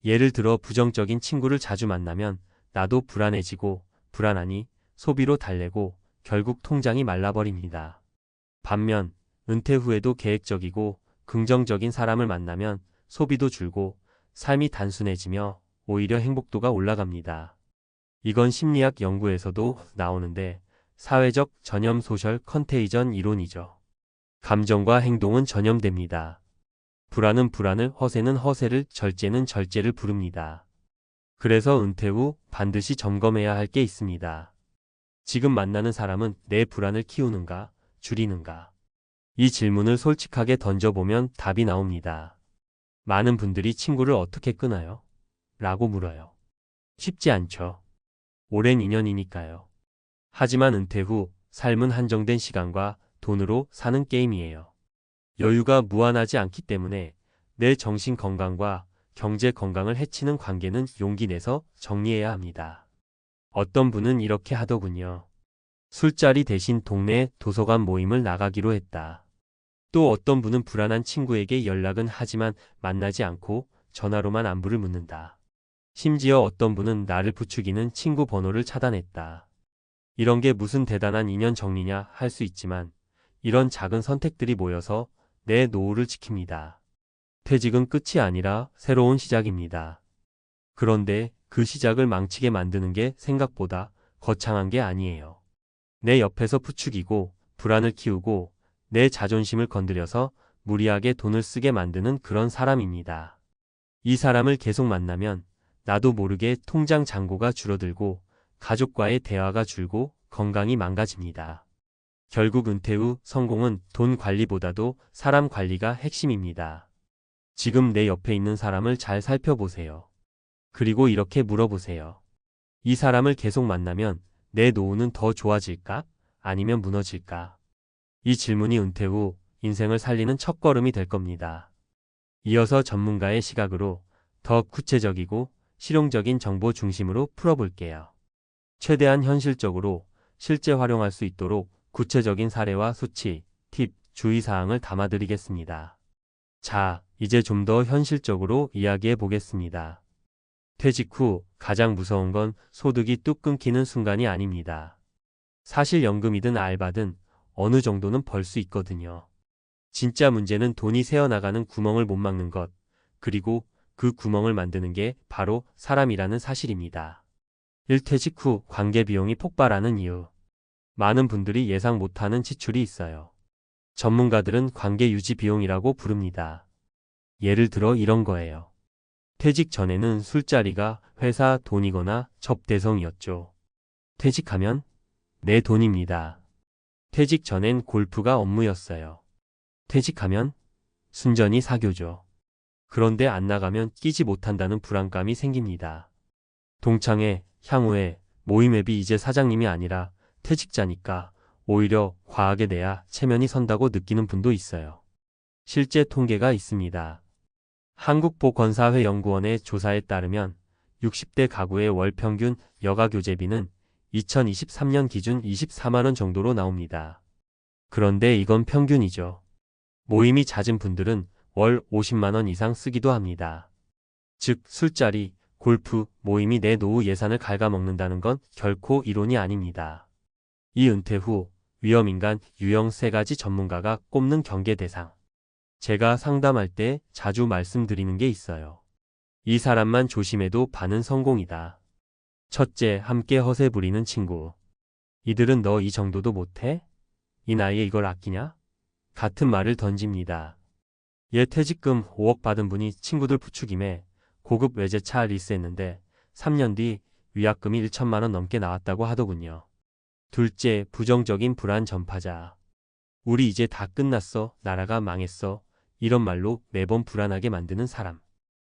예를 들어 부정적인 친구를 자주 만나면 나도 불안해지고 불안하니 소비로 달래고 결국 통장이 말라버립니다. 반면 은퇴 후에도 계획적이고 긍정적인 사람을 만나면 소비도 줄고 삶이 단순해지며 오히려 행복도가 올라갑니다. 이건 심리학 연구에서도 나오는데 사회적 전염 소셜 컨테이전 이론이죠. 감정과 행동은 전염됩니다. 불안은 불안을, 허세는 허세를, 절제는 절제를 부릅니다. 그래서 은퇴 후 반드시 점검해야 할 게 있습니다. 지금 만나는 사람은 내 불안을 키우는가, 줄이는가? 이 질문을 솔직하게 던져보면 답이 나옵니다. 많은 분들이 친구를 어떻게 끊어요? 라고 물어요. 쉽지 않죠. 오랜 인연이니까요. 하지만 은퇴 후 삶은 한정된 시간과 돈으로 사는 게임이에요. 여유가 무한하지 않기 때문에 내 정신 건강과 경제 건강을 해치는 관계는 용기 내서 정리해야 합니다. 어떤 분은 이렇게 하더군요. 술자리 대신 동네 도서관 모임을 나가기로 했다. 또 어떤 분은 불안한 친구에게 연락은 하지만 만나지 않고 전화로만 안부를 묻는다. 심지어 어떤 분은 나를 부추기는 친구 번호를 차단했다. 이런 게 무슨 대단한 인연 정리냐 할 수 있지만 이런 작은 선택들이 모여서 내 노후를 지킵니다. 퇴직은 끝이 아니라 새로운 시작입니다. 그런데 그 시작을 망치게 만드는 게 생각보다 거창한 게 아니에요. 내 옆에서 부추기고 불안을 키우고 내 자존심을 건드려서 무리하게 돈을 쓰게 만드는 그런 사람입니다. 이 사람을 계속 만나면 나도 모르게 통장 잔고가 줄어들고 가족과의 대화가 줄고 건강이 망가집니다. 결국 은퇴 후 성공은 돈 관리보다도 사람 관리가 핵심입니다. 지금 내 옆에 있는 사람을 잘 살펴보세요. 그리고 이렇게 물어보세요. 이 사람을 계속 만나면 내 노후는 더 좋아질까? 아니면 무너질까? 이 질문이 은퇴 후 인생을 살리는 첫걸음이 될 겁니다. 이어서 전문가의 시각으로 더 구체적이고 실용적인 정보 중심으로 풀어볼게요. 최대한 현실적으로 실제 활용할 수 있도록 구체적인 사례와 수치, 팁, 주의사항을 담아드리겠습니다. 자, 이제 좀 더 현실적으로 이야기해 보겠습니다. 퇴직 후 가장 무서운 건 소득이 뚝 끊기는 순간이 아닙니다. 사실 연금이든 알바든 어느 정도는 벌 수 있거든요. 진짜 문제는 돈이 새어나가는 구멍을 못 막는 것, 그리고 그 구멍을 만드는 게 바로 사람이라는 사실입니다. 일퇴직 후 관계 비용이 폭발하는 이유. 많은 분들이 예상 못하는 지출이 있어요. 전문가들은 관계 유지 비용이라고 부릅니다. 예를 들어 이런 거예요. 퇴직 전에는 술자리가 회사 돈이거나 접대성이었죠. 퇴직하면 내 돈입니다. 퇴직 전엔 골프가 업무였어요. 퇴직하면 순전히 사교죠. 그런데 안 나가면 끼지 못한다는 불안감이 생깁니다. 동창회, 향후회, 모임 앱이 이제 사장님이 아니라 퇴직자니까 오히려 과하게 내야 체면이 선다고 느끼는 분도 있어요. 실제 통계가 있습니다. 한국보건사회연구원의 조사에 따르면 60대 가구의 월 평균 여가교재비는 2023년 기준 24만 원 정도로 나옵니다. 그런데 이건 평균이죠. 모임이 잦은 분들은 월 50만 원 이상 쓰기도 합니다. 즉 술자리, 골프, 모임이 내 노후 예산을 갉아먹는다는 건 결코 이론이 아닙니다. 이 은퇴 후 위험인간 유형 3가지 전문가가 꼽는 경계 대상. 제가 상담할 때 자주 말씀드리는 게 있어요. 이 사람만 조심해도 반은 성공이다. 첫째, 함께 허세 부리는 친구. 이들은 너 이 정도도 못해? 이 나이에 이걸 아끼냐? 같은 말을 던집니다. 얘 퇴직금 5억 받은 분이 친구들 부추김에 고급 외제차 리스했는데 3년 뒤 위약금이 1천만 원 넘게 나왔다고 하더군요. 둘째, 부정적인 불안 전파자. 우리 이제 다 끝났어. 나라가 망했어. 이런 말로 매번 불안하게 만드는 사람.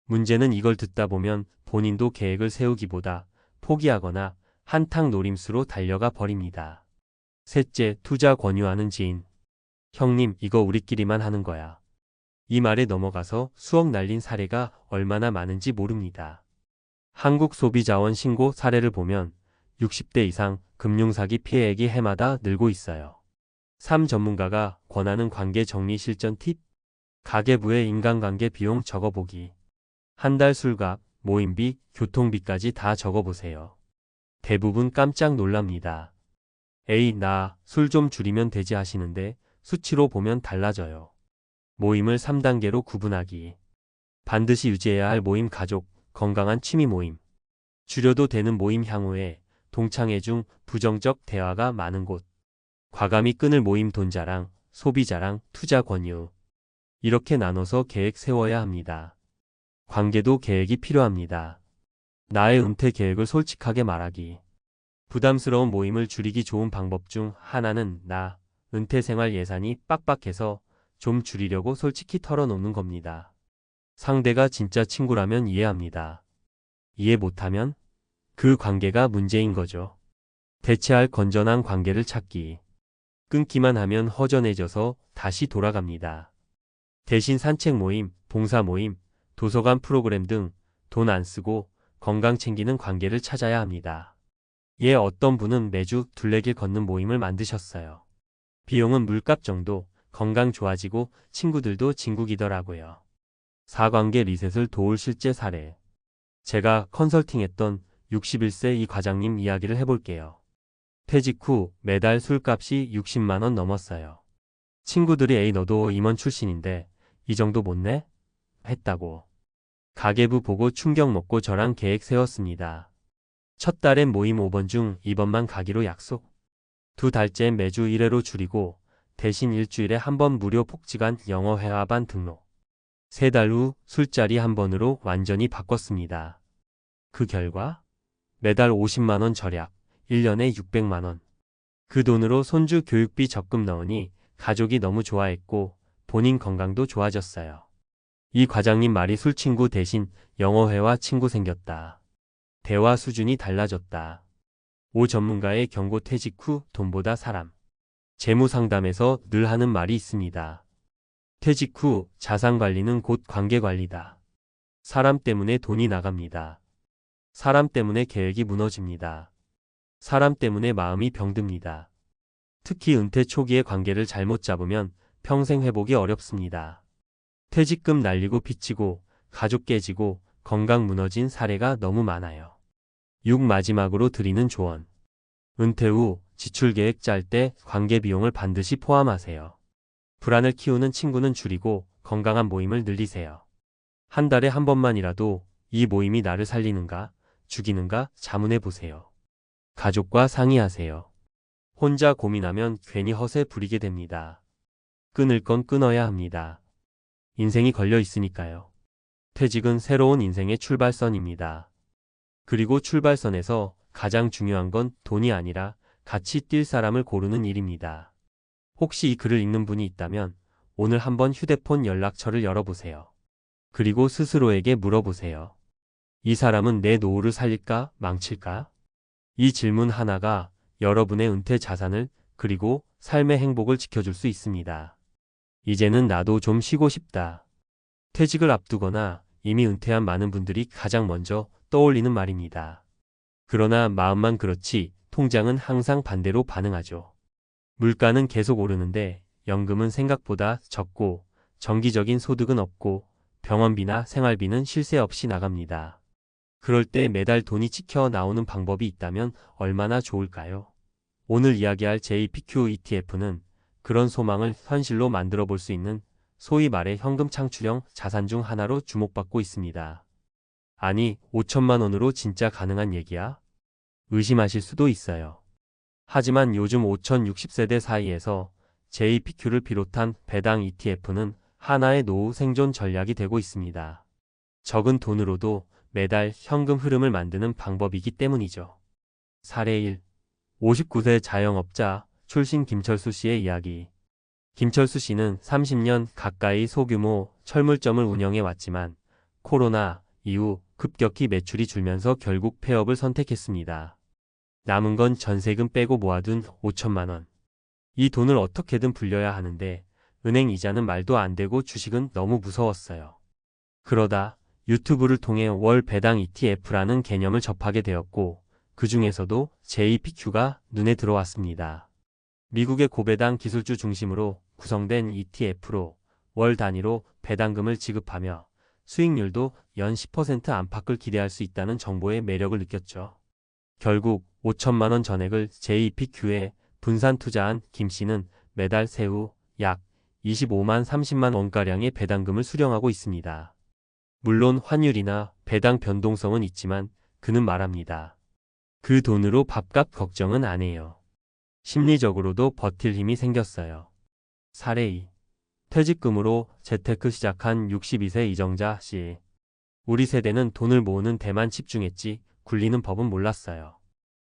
문제는 이걸 듣다 보면 본인도 계획을 세우기보다 포기하거나 한탕 노림수로 달려가 버립니다. 셋째, 투자 권유하는 지인. 형님, 이거 우리끼리만 하는 거야. 이 말에 넘어가서 수억 날린 사례가 얼마나 많은지 모릅니다. 한국소비자원 신고 사례를 보면 60대 이상 금융사기 피해액이 해마다 늘고 있어요. 3. 전문가가 권하는 관계 정리 실전 팁. 가계부의 인간관계 비용 적어보기. 한 달 술값, 모임비, 교통비까지 다 적어보세요. 대부분 깜짝 놀랍니다. 에이, 나 술 좀 줄이면 되지 하시는데 수치로 보면 달라져요. 모임을 3단계로 구분하기. 반드시 유지해야 할 모임 가족, 건강한 취미 모임. 줄여도 되는 모임 향후에 동창회 중 부정적 대화가 많은 곳. 과감히 끊을 모임 돈자랑, 소비자랑, 투자 권유. 이렇게 나눠서 계획 세워야 합니다. 관계도 계획이 필요합니다. 나의 은퇴 계획을 솔직하게 말하기. 부담스러운 모임을 줄이기 좋은 방법 중 하나는 나, 은퇴 생활 예산이 빡빡해서 좀 줄이려고 솔직히 털어놓는 겁니다. 상대가 진짜 친구라면 이해합니다. 이해 못하면 그 관계가 문제인 거죠. 대체할 건전한 관계를 찾기. 끊기만 하면 허전해져서 다시 돌아갑니다. 대신 산책 모임, 봉사 모임, 도서관 프로그램 등 돈 안 쓰고 건강 챙기는 관계를 찾아야 합니다. 예, 어떤 분은 매주 둘레길 걷는 모임을 만드셨어요. 비용은 물값 정도, 건강 좋아지고 친구들도 진국이더라고요. 4관계 리셋을 도울 실제 사례. 제가 컨설팅했던 61세 이 과장님 이야기를 해볼게요. 퇴직 후 매달 술값이 60만 원 넘었어요. 친구들이 에이 너도 임원 출신인데 이 정도 못 내? 했다고. 가계부 보고 충격 먹고 저랑 계획 세웠습니다. 첫 달엔 모임 5번 중 2번만 가기로 약속. 2달째 매주 1회로 줄이고 대신 일주일에 한 번 무료 폭지간 영어 회화반 등록. 3달 후 술자리 한 번으로 완전히 바꿨습니다. 그 결과 매달 50만 원 절약, 1년에 600만 원. 그 돈으로 손주 교육비 적금 넣으니 가족이 너무 좋아했고 본인 건강도 좋아졌어요. 이 과장님 말이 술친구 대신 영어회화 친구 생겼다. 대화 수준이 달라졌다. 5. 전문가의 경고. 퇴직 후 돈보다 사람. 재무상담에서 늘 하는 말이 있습니다. 퇴직 후 자산관리는 곧 관계관리다. 사람 때문에 돈이 나갑니다. 사람 때문에 계획이 무너집니다. 사람 때문에 마음이 병듭니다. 특히 은퇴 초기의 관계를 잘못 잡으면 평생 회복이 어렵습니다. 퇴직금 날리고 빚지고 가족 깨지고 건강 무너진 사례가 너무 많아요. 6. 마지막으로 드리는 조언. 은퇴 후 지출 계획 짤 때 관계 비용을 반드시 포함하세요. 불안을 키우는 친구는 줄이고 건강한 모임을 늘리세요. 한 달에 한 번만이라도 이 모임이 나를 살리는가, 죽이는가 자문해 보세요. 가족과 상의하세요. 혼자 고민하면 괜히 허세 부리게 됩니다. 끊을 건 끊어야 합니다. 인생이 걸려 있으니까요. 퇴직은 새로운 인생의 출발선입니다. 그리고 출발선에서 가장 중요한 건 돈이 아니라 같이 뛸 사람을 고르는 일입니다. 혹시 이 글을 읽는 분이 있다면 오늘 한번 휴대폰 연락처를 열어보세요. 그리고 스스로에게 물어보세요. 이 사람은 내 노후를 살릴까, 망칠까? 이 질문 하나가 여러분의 은퇴 자산을 그리고 삶의 행복을 지켜줄 수 있습니다. 이제는 나도 좀 쉬고 싶다. 퇴직을 앞두거나 이미 은퇴한 많은 분들이 가장 먼저 떠올리는 말입니다. 그러나 마음만 그렇지 통장은 항상 반대로 반응하죠. 물가는 계속 오르는데 연금은 생각보다 적고 정기적인 소득은 없고 병원비나 생활비는 쉴 새 없이 나갑니다. 그럴 때 매달 돈이 찍혀 나오는 방법이 있다면 얼마나 좋을까요? 오늘 이야기할 JPQ ETF는 그런 소망을 현실로 만들어 볼 수 있는 소위 말해 현금 창출형 자산 중 하나로 주목받고 있습니다. 아니, 5천만 원으로 진짜 가능한 얘기야? 의심하실 수도 있어요. 하지만 요즘 5060세대 사이에서 JPQ를 비롯한 배당 ETF는 하나의 노후 생존 전략이 되고 있습니다. 적은 돈으로도 매달 현금 흐름을 만드는 방법이기 때문이죠. 사례 1. 59세 자영업자 출신 김철수 씨의 이야기. 김철수 씨는 30년 가까이 소규모 철물점을 운영해 왔지만 코로나 이후 급격히 매출이 줄면서 결국 폐업을 선택했습니다. 남은 건 전세금 빼고 모아둔 5천만 원. 이 돈을 어떻게든 불려야 하는데 은행 이자는 말도 안 되고 주식은 너무 무서웠어요. 그러다 유튜브를 통해 월 배당 ETF라는 개념을 접하게 되었고 그 중에서도 JPQ가 눈에 들어왔습니다. 미국의 고배당 기술주 중심으로 구성된 ETF로 월 단위로 배당금을 지급하며 수익률도 연 10% 안팎을 기대할 수 있다는 정보의 매력을 느꼈죠. 결국 5천만 원 전액을 JPQ에 분산 투자한 김 씨는 매달 세후 약 25만 30만 원가량의 배당금을 수령하고 있습니다. 물론 환율이나 배당 변동성은 있지만 그는 말합니다. 그 돈으로 밥값 걱정은 안 해요. 심리적으로도 버틸 힘이 생겼어요. 사례 2. 퇴직금으로 재테크 시작한 62세 이정자 씨. 우리 세대는 돈을 모으는 데만 집중했지 굴리는 법은 몰랐어요.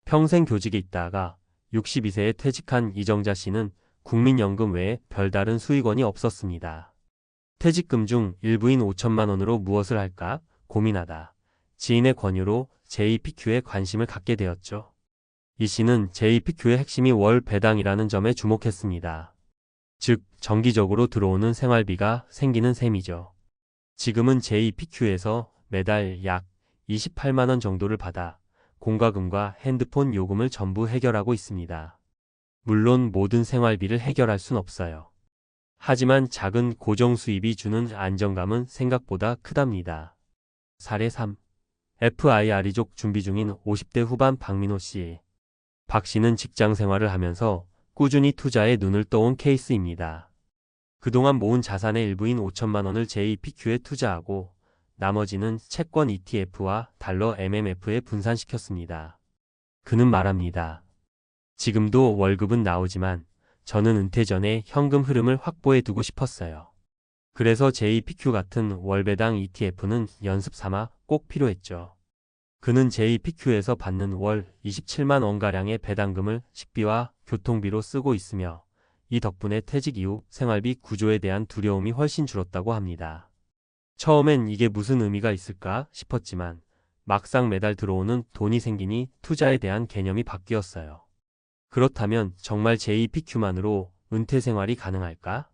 평생 교직에 있다가 62세에 퇴직한 이정자 씨는 국민연금 외에 별다른 수익원이 없었습니다. 퇴직금 중 일부인 5천만 원으로 무엇을 할까 고민하다 지인의 권유로 JPQ에 관심을 갖게 되었죠. 이 씨는 JPQ의 핵심이 월 배당이라는 점에 주목했습니다. 즉, 정기적으로 들어오는 생활비가 생기는 셈이죠. 지금은 JPQ에서 매달 약 28만 원 정도를 받아 공과금과 핸드폰 요금을 전부 해결하고 있습니다. 물론 모든 생활비를 해결할 순 없어요. 하지만 작은 고정 수입이 주는 안정감은 생각보다 크답니다. 사례 3. FIR이족 준비 중인 50대 후반 박민호 씨. 박 씨는 직장 생활을 하면서 꾸준히 투자에 눈을 떠온 케이스입니다. 그동안 모은 자산의 일부인 5천만 원을 JPQ에 투자하고 나머지는 채권 ETF와 달러 MMF에 분산시켰습니다. 그는 말합니다. 지금도 월급은 나오지만 저는 은퇴 전에 현금 흐름을 확보해 두고 싶었어요. 그래서 JPQ 같은 월배당 ETF는 연습 삼아 꼭 필요했죠. 그는 JPQ에서 받는 월 27만 원가량의 배당금을 식비와 교통비로 쓰고 있으며 이 덕분에 퇴직 이후 생활비 구조에 대한 두려움이 훨씬 줄었다고 합니다. 처음엔 이게 무슨 의미가 있을까 싶었지만 막상 매달 들어오는 돈이 생기니 투자에 대한 개념이 바뀌었어요. 그렇다면 정말 JPQ만으로 은퇴 생활이 가능할까?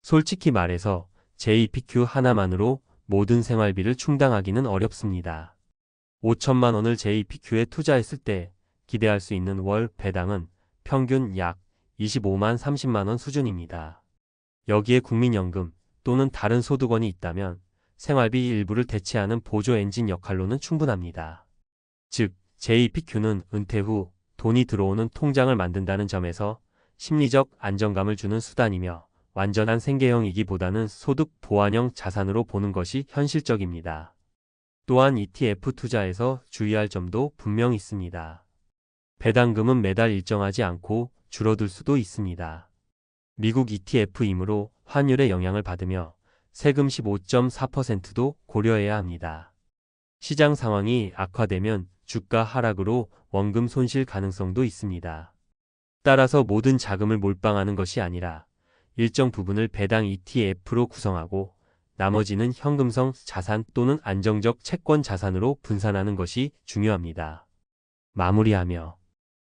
솔직히 말해서 JPQ 하나만으로 모든 생활비를 충당하기는 어렵습니다. 5천만 원을 JPQ에 투자했을 때 기대할 수 있는 월 배당은 평균 약 25만 30만 원 수준입니다. 여기에 국민연금 또는 다른 소득원이 있다면 생활비 일부를 대체하는 보조 엔진 역할로는 충분합니다. 즉, JPQ는 은퇴 후 돈이 들어오는 통장을 만든다는 점에서 심리적 안정감을 주는 수단이며 완전한 생계형이기보다는 소득 보완형 자산으로 보는 것이 현실적입니다. 또한 ETF 투자에서 주의할 점도 분명 있습니다. 배당금은 매달 일정하지 않고 줄어들 수도 있습니다. 미국 ETF이므로 환율의 영향을 받으며 세금 15.4%도 고려해야 합니다. 시장 상황이 악화되면 주가 하락으로 원금 손실 가능성도 있습니다. 따라서 모든 자금을 몰빵하는 것이 아니라 일정 부분을 배당 ETF로 구성하고 나머지는 현금성 자산 또는 안정적 채권 자산으로 분산하는 것이 중요합니다. 마무리하며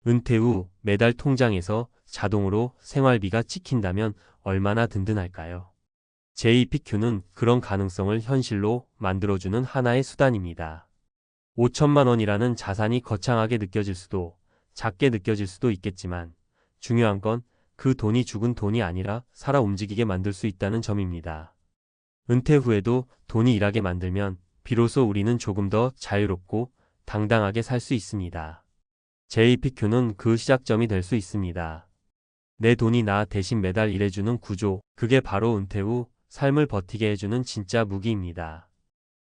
은퇴 후 매달 통장에서 자동으로 생활비가 찍힌다면 얼마나 든든할까요? JPQ는 그런 가능성을 현실로 만들어주는 하나의 수단입니다. 5천만 원이라는 자산이 거창하게 느껴질 수도 작게 느껴질 수도 있겠지만 중요한 건 그 돈이 죽은 돈이 아니라 살아 움직이게 만들 수 있다는 점입니다. 은퇴 후에도 돈이 일하게 만들면 비로소 우리는 조금 더 자유롭고 당당하게 살 수 있습니다. JPQ는 그 시작점이 될 수 있습니다. 내 돈이 나 대신 매달 일해주는 구조, 그게 바로 은퇴 후 삶을 버티게 해주는 진짜 무기입니다.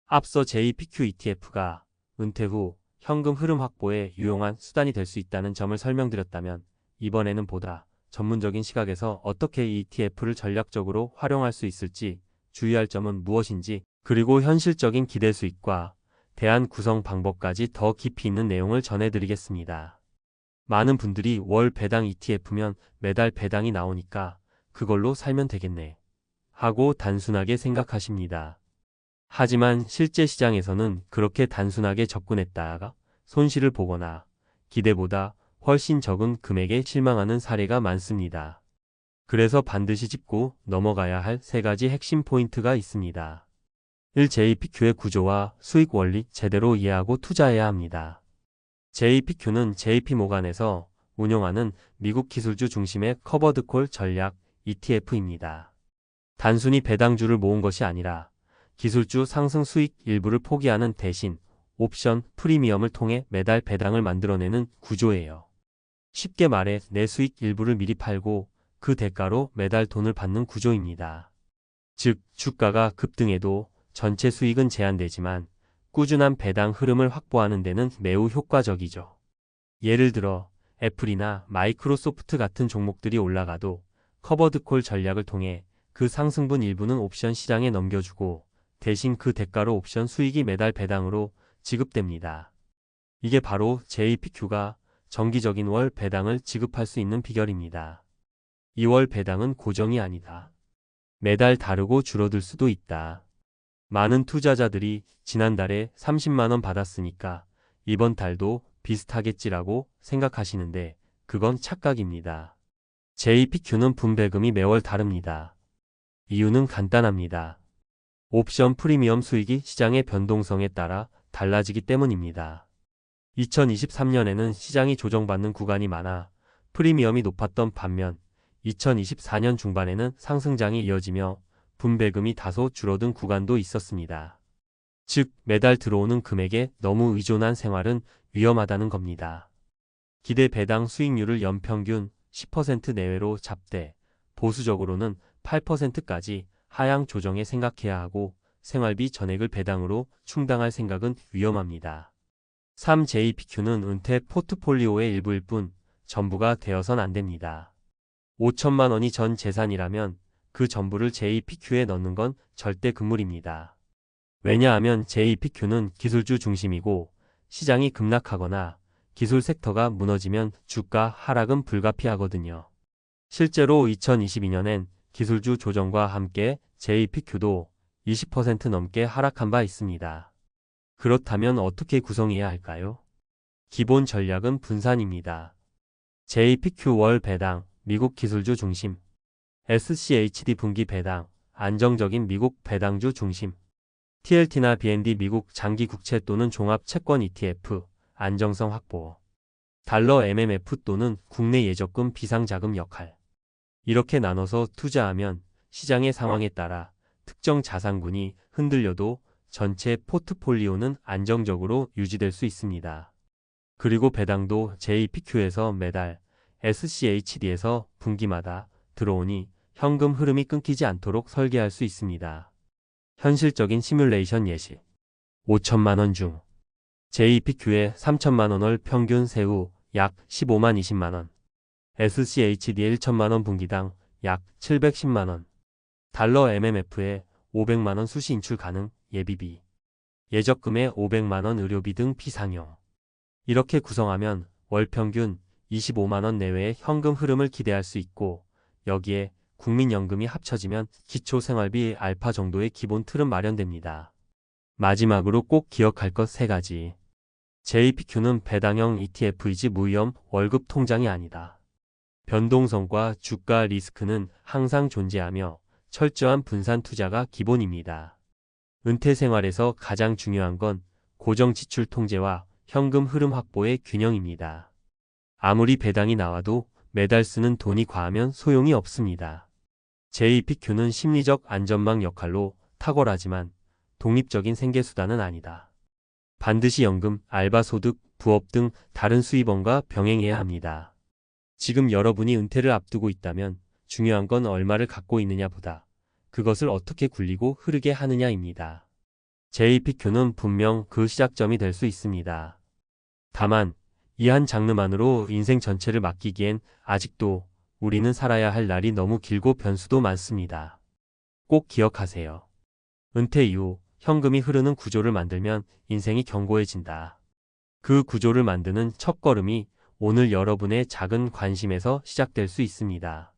앞서 JPQ ETF가 은퇴 후 현금 흐름 확보에 유용한 수단이 될 수 있다는 점을 설명드렸다면 이번에는 보다 전문적인 시각에서 어떻게 ETF를 전략적으로 활용할 수 있을지, 주의할 점은 무엇인지, 그리고 현실적인 기대 수익과 대안 구성 방법까지 더 깊이 있는 내용을 전해드리겠습니다. 많은 분들이 월 배당 ETF면 매달 배당이 나오니까 그걸로 살면 되겠네 하고 단순하게 생각하십니다. 하지만 실제 시장에서는 그렇게 단순하게 접근했다가 손실을 보거나 기대보다 훨씬 적은 금액에 실망하는 사례가 많습니다. 그래서 반드시 짚고 넘어가야 할 세 가지 핵심 포인트가 있습니다. 1. JPQ의 구조와 수익 원리 제대로 이해하고 투자해야 합니다. JPQ는 JP모간에서 운용하는 미국 기술주 중심의 커버드콜 전략 ETF입니다. 단순히 배당주를 모은 것이 아니라 기술주 상승 수익 일부를 포기하는 대신 옵션 프리미엄을 통해 매달 배당을 만들어내는 구조예요. 쉽게 말해 내 수익 일부를 미리 팔고 그 대가로 매달 돈을 받는 구조입니다. 즉, 주가가 급등해도 전체 수익은 제한되지만 꾸준한 배당 흐름을 확보하는 데는 매우 효과적이죠. 예를 들어 애플이나 마이크로소프트 같은 종목들이 올라가도 커버드콜 전략을 통해 그 상승분 일부는 옵션 시장에 넘겨주고 대신 그 대가로 옵션 수익이 매달 배당으로 지급됩니다. 이게 바로 JPQ가 정기적인 월 배당을 지급할 수 있는 비결입니다. 2월 배당은 고정이 아니다. 매달 다르고 줄어들 수도 있다. 많은 투자자들이 지난달에 30만원 받았으니까 이번 달도 비슷하겠지라고 생각하시는데 그건 착각입니다. JPQ는 분배금이 매월 다릅니다. 이유는 간단합니다. 옵션 프리미엄 수익이 시장의 변동성에 따라 달라지기 때문입니다. 2023년에는 시장이 조정받는 구간이 많아 프리미엄이 높았던 반면 2024년 중반에는 상승장이 이어지며 분배금이 다소 줄어든 구간도 있었습니다. 즉, 매달 들어오는 금액에 너무 의존한 생활은 위험하다는 겁니다. 기대 배당 수익률을 연평균 10% 내외로 잡되 보수적으로는 8%까지 하향 조정에 생각해야 하고 생활비 전액을 배당으로 충당할 생각은 위험합니다. 3. JPQ는 은퇴 포트폴리오의 일부일 뿐 전부가 되어선 안 됩니다. 5천만 원이 전 재산이라면 그 전부를 JPQ에 넣는 건 절대 금물입니다. 왜냐하면 JPQ는 기술주 중심이고 시장이 급락하거나 기술 섹터가 무너지면 주가 하락은 불가피하거든요. 실제로 2022년엔 기술주 조정과 함께 JPQ도 20% 넘게 하락한 바 있습니다. 그렇다면 어떻게 구성해야 할까요? 기본 전략은 분산입니다. JPQ 월 배당, 미국 기술주 중심. SCHD 분기 배당, 안정적인 미국 배당주 중심. TLT나 BND 미국 장기 국채 또는 종합 채권 ETF, 안정성 확보. 달러 MMF 또는 국내 예적금 비상자금 역할. 이렇게 나눠서 투자하면 시장의 상황에 따라 특정 자산군이 흔들려도 전체 포트폴리오는 안정적으로 유지될 수 있습니다. 그리고 배당도 JPQ에서 매달, SCHD에서 분기마다 들어오니 현금 흐름이 끊기지 않도록 설계할 수 있습니다. 현실적인 시뮬레이션 예시. 5천만 원 중 JPQ의 3천만 원월 평균 세후 약 15만 20만 원. SCHD 1천만 원 분기당 약 710만 원. 달러 MMF에 500만 원 수시 인출 가능 예비비. 예적금에 500만 원 의료비 등 비상용. 이렇게 구성하면 월 평균 25만 원 내외의 현금 흐름을 기대할 수 있고 여기에 국민연금이 합쳐지면 기초생활비 알파 정도의 기본 틀은 마련됩니다. 마지막으로 꼭 기억할 것 3가지. JPQ는 배당형 ETF이지 무위험 월급 통장이 아니다. 변동성과 주가 리스크는 항상 존재하며 철저한 분산 투자가 기본입니다. 은퇴 생활에서 가장 중요한 건 고정 지출 통제와 현금 흐름 확보의 균형입니다. 아무리 배당이 나와도 매달 쓰는 돈이 과하면 소용이 없습니다. JPQ는 심리적 안전망 역할로 탁월하지만 독립적인 생계수단은 아니다. 반드시 연금, 알바소득, 부업 등 다른 수입원과 병행해야 합니다. 지금 여러분이 은퇴를 앞두고 있다면 중요한 건 얼마를 갖고 있느냐보다 그것을 어떻게 굴리고 흐르게 하느냐입니다. JPQ는 분명 그 시작점이 될 수 있습니다. 다만 이 한 장르만으로 인생 전체를 맡기기엔 아직도 우리는 살아야 할 날이 너무 길고 변수도 많습니다. 꼭 기억하세요. 은퇴 이후 현금이 흐르는 구조를 만들면 인생이 견고해진다. 그 구조를 만드는 첫걸음이 오늘 여러분의 작은 관심에서 시작될 수 있습니다.